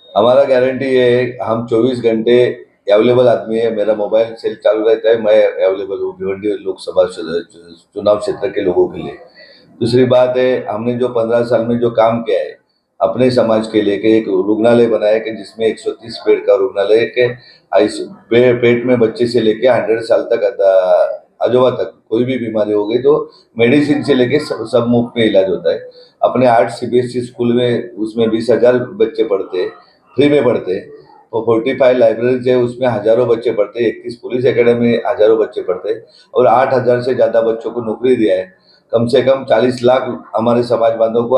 हमारा गारंटी ये है, हम 24 घंटे अवेलेबल आदमी है। मेरा मोबाइल सेल चालू रहता है, मैं अवेलेबल हूँ भिवंडी लोकसभा चुनाव क्षेत्र के लोगों के लिए। दूसरी बात है, हमने जो 15 साल में जो काम किया है अपने समाज के लिए, कि एक रुग्णालय बनाया कि जिसमें 130 बेड का रुग्णालय के पेट में बच्चे से लेके 100 साल तक अजोबा तक कोई भी बीमारी हो गई तो मेडिसिन से लेके सब मुफ्त में इलाज होता है। अपने 8 सीबीएसई स्कूल में उसमें 20,000 बच्चे पढ़ते हैं, फ्री में पढ़ते हैं। तो 45 लाइब्रेरीज है, उसमें हजारों बच्चे पढ़ते हैं। 31 पुलिस एकेडमी में हजारों बच्चे पढ़ते हैं और 8,000 से ज्यादा बच्चों को नौकरी दिया है। कम से कम 40 लाख हमारे समाज बांधव को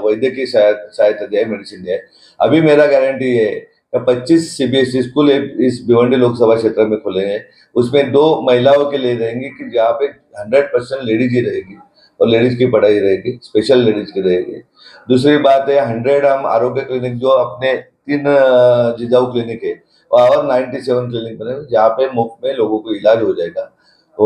वैद्यकीय सहायता दिया है, मेडिसिन दिया है। अभी मेरा गारंटी है कि 25 सीबीएसई स्कूल इस भिवंडी लोकसभा क्षेत्र में खुले हैं। उसमें 2 महिलाओं के लिए रहेंगी कि जहाँ पे 100% लेडीज ही रहेगी और लेडीज की पढ़ाई रहेगी, स्पेशल लेडीज की रहेगी। दूसरी बात है, 100 हम आरोग्य क्लिनिक जो अपने 3 जिजाऊ क्लिनिक है और 97 क्लिनिक बने जहाँ पे मुफ्त में लोगों को इलाज हो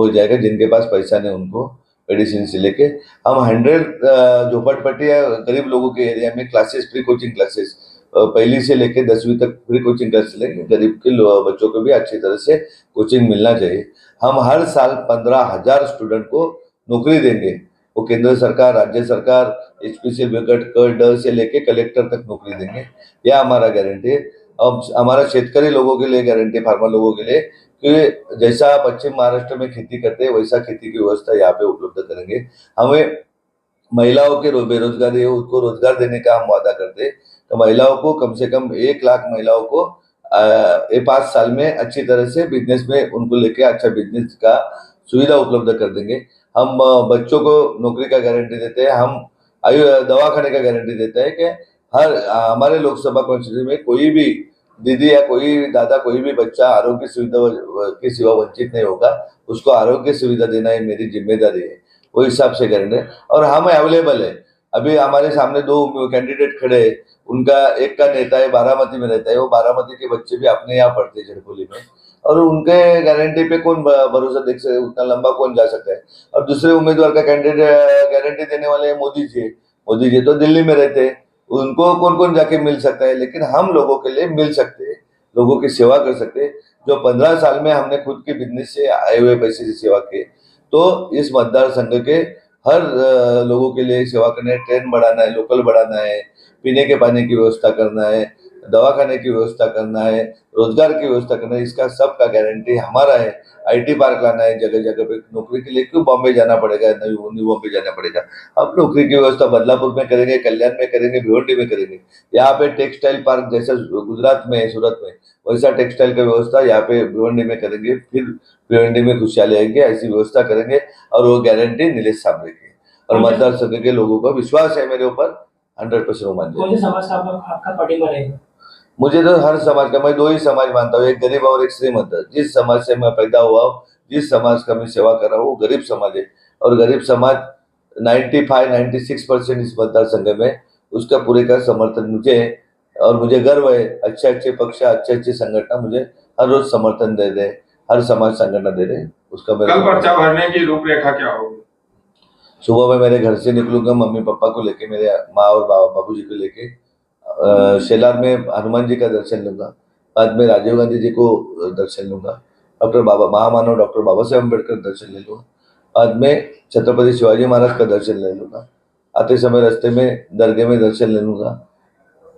जाएगा जिनके पास पैसा नहीं उनको मेडिसिन से लेके। हम 100 झोपड़पट्टी या गरीब लोगों के एरिया में क्लासेस, फ्री कोचिंग क्लासेस, पहली से लेके 10वीं तक फ्री कोचिंग क्लास लेंगे। गरीब के बच्चों को भी अच्छी तरह से कोचिंग मिलना चाहिए। हम हर साल 15,000 स्टूडेंट को नौकरी देंगे। वो केंद्र सरकार, राज्य सरकार, एचपीसी विकट क ड से लेके कलेक्टर तक नौकरी देंगे। यह हमारा गारंटी है। अब हमारा शेतकरी लोगों के लिए गारंटी, फार्मर लोगों के लिए, कि जैसा पश्चिम महाराष्ट्र में खेती करते हैं वैसा खेती की व्यवस्था यहाँ पे उपलब्ध करेंगे। हमें महिलाओं के बेरोजगारी है उसको रोजगार देने का हम वादा करते हैं। तो महिलाओं को कम से कम 1 लाख महिलाओं को ये 5 साल में अच्छी तरह से बिजनेस में उनको लेके अच्छा बिजनेस का सुविधा उपलब्ध कर देंगे। हम बच्चों को नौकरी का गारंटी देते हैं। हम आयु दवाखाने का गारंटी देते हैं कि हमारे लोकसभा कॉन्स्टिट्यूंसी में कोई भी दीदी या कोई दादा, कोई भी बच्चा आरोग्य सुविधा की सिवा वंचित नहीं होगा। उसको आरोग्य सुविधा देना ही मेरी जिम्मेदारी है। वो हिसाब से करेंगे और हम अवेलेबल है। अभी हमारे सामने 2 कैंडिडेट खड़े हैं, उनका एक का नेता है बारामती में रहता है, वो बारामती के बच्चे भी अपने यहाँ पढ़ते हैं झड़कोली में, और उनके गारंटी पे कौन भरोसा देख सकता है, उतना लंबा कौन जा सकता है। और दूसरे उम्मीदवार का कैंडिडेट गारंटी देने वाले मोदी जी। मोदी जी तो दिल्ली में रहते हैं, उनको कौन कौन जाके मिल सकता है, लेकिन हम लोगों के लिए मिल सकते हैं, लोगों की सेवा कर सकते हैं। जो 15 साल में हमने खुद के बिजनेस से आए हुए पैसे से सेवा की, तो इस मतदार संघ के हर लोगों के लिए सेवा करना है। ट्रेन बढ़ाना है, लोकल बढ़ाना है, पीने के पानी की व्यवस्था करना है, दवाखाने की व्यवस्था करना है, रोजगार की व्यवस्था करना है, इसका सबका गारंटी हमारा है। आईटी पार्क लाना है जगह जगह पे, नौकरी के लिए क्यों बॉम्बे जाना पड़ेगा, न्यू बॉम्बे जाना पड़ेगा। अब नौकरी की व्यवस्था बदलापुर में करेंगे, कल्याण में करेंगे, भिवंडी में करेंगे। यहाँ पे टेक्सटाइल पार्क जैसा गुजरात में है, सूरत में, वैसा टेक्सटाइल का व्यवस्था यहाँ पे भिवंडी में करेंगे। फिर भिवंडी में खुशहाली आएगी, ऐसी व्यवस्था करेंगे। और वो गारंटी नीलेश सामने की। और मतदार संघ के लोगों का विश्वास है मेरे ऊपर, 100% वो मान कौन से जाएंगे। समाज का आपका पार्टी में रहेगा? मुझे तो हर समाज का, मैं 2 ही समाज मानता हूँ, एक गरीब और एक श्रीमंत। जिस समाज से मैं पैदा हुआ हूँ, जिस समाज का मैं सेवा कर रहा हूँ, वो गरीब समाज है। और गरीब समाज 95-96% इस मतदार संघ में, उसका पूरे का समर्थन मुझे है। और मुझे गर्व है, अच्छे अच्छे पक्ष, अच्छे अच्छे संगठन मुझे हर रोज समर्थन दे रहे, हर समाज संगठन दे रहे, उसका मेरे कल को पर्चा भरने की रूपरेखा क्या होगी? सुबह में मेरे घर से निकलूंगा, मम्मी पापा को लेके, मेरे माँ और बाबू जी को लेके शेलार में हनुमान जी का दर्शन लूंगा। बाद में राजीव गांधी जी को दर्शन लूंगा। डॉक्टर बाबा महामानव डॉक्टर बाबा साहेब अम्बेडकर दर्शन ले लूंगा। बाद में छत्रपति शिवाजी महाराज का दर्शन ले लूंगा। आते समय रास्ते में दरगाह में दर्शन ले लूंगा।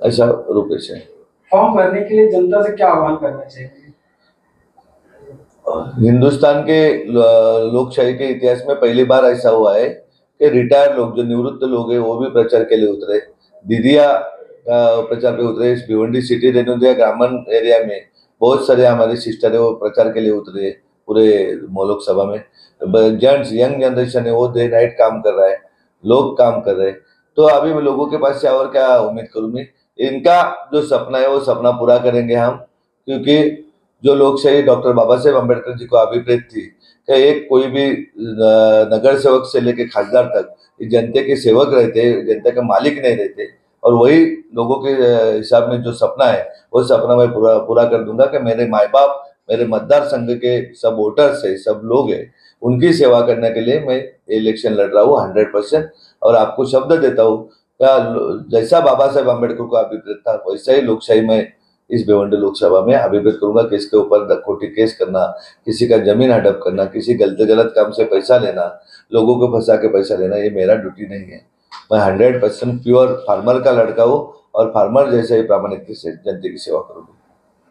ऐसा रूपेश है। फॉर्म भरने के लिए जनता से क्या आह्वान करना चाहिए? हिंदुस्तान के लोकशाही के इतिहास में पहली बार ऐसा हुआ है कि रिटायर्ड लोग, जो निवृत्त लोग हैं, वो भी प्रचार के लिए उतरे। दीदिया प्रचार पे उतरे। इस भिवंडी सिटी रेणुदिया ग्रामीण एरिया में बहुत सारे हमारे सिस्टर है, वो प्रचार के लिए उतरे पूरे लोकसभा में। जेंट्स, यंग जनरेशन है, वो डे नाइट काम कर रहा है, लोग काम कर रहे हैं। तो अभी मैं लोगों के पास से और क्या उम्मीद करूँ मैं। इनका जो सपना है वो सपना पूरा करेंगे हम, क्योंकि जो लोकशाही डॉक्टर बाबा साहेब अम्बेडकर जी को अभिप्रेत थी कि एक कोई भी नगर सेवक से लेके खासदार तक जनता के सेवक रहते, जनता के मालिक नहीं रहते। और वही लोगों के हिसाब में जो सपना है, वो सपना मैं पूरा पूरा कर दूंगा कि मेरे माए बाप, मेरे मतदार संघ के सब वोटर्स है, सब लोग है, उनकी सेवा करने के लिए मैं इलेक्शन लड़ रहा हूँ 100%। और आपको शब्द देता हूँ जैसा बाबा साहेब आम्बेडकर को अभिप्रेत था वैसा ही लोकशाही में इस भिवंडी लोकसभा में अभिप्रेत करूंगा कि इसके ऊपर खोटी केस करना, किसी का जमीन हड़प करना, किसी गलत काम से पैसा लेना, लोगों को फंसा के पैसा लेना, ये मेरा ड्यूटी नहीं है। मैं 100% प्योर फार्मर का लड़का हूँ और फार्मर जैसे ही प्रामाणिकता से जनता की सेवा करूंगा।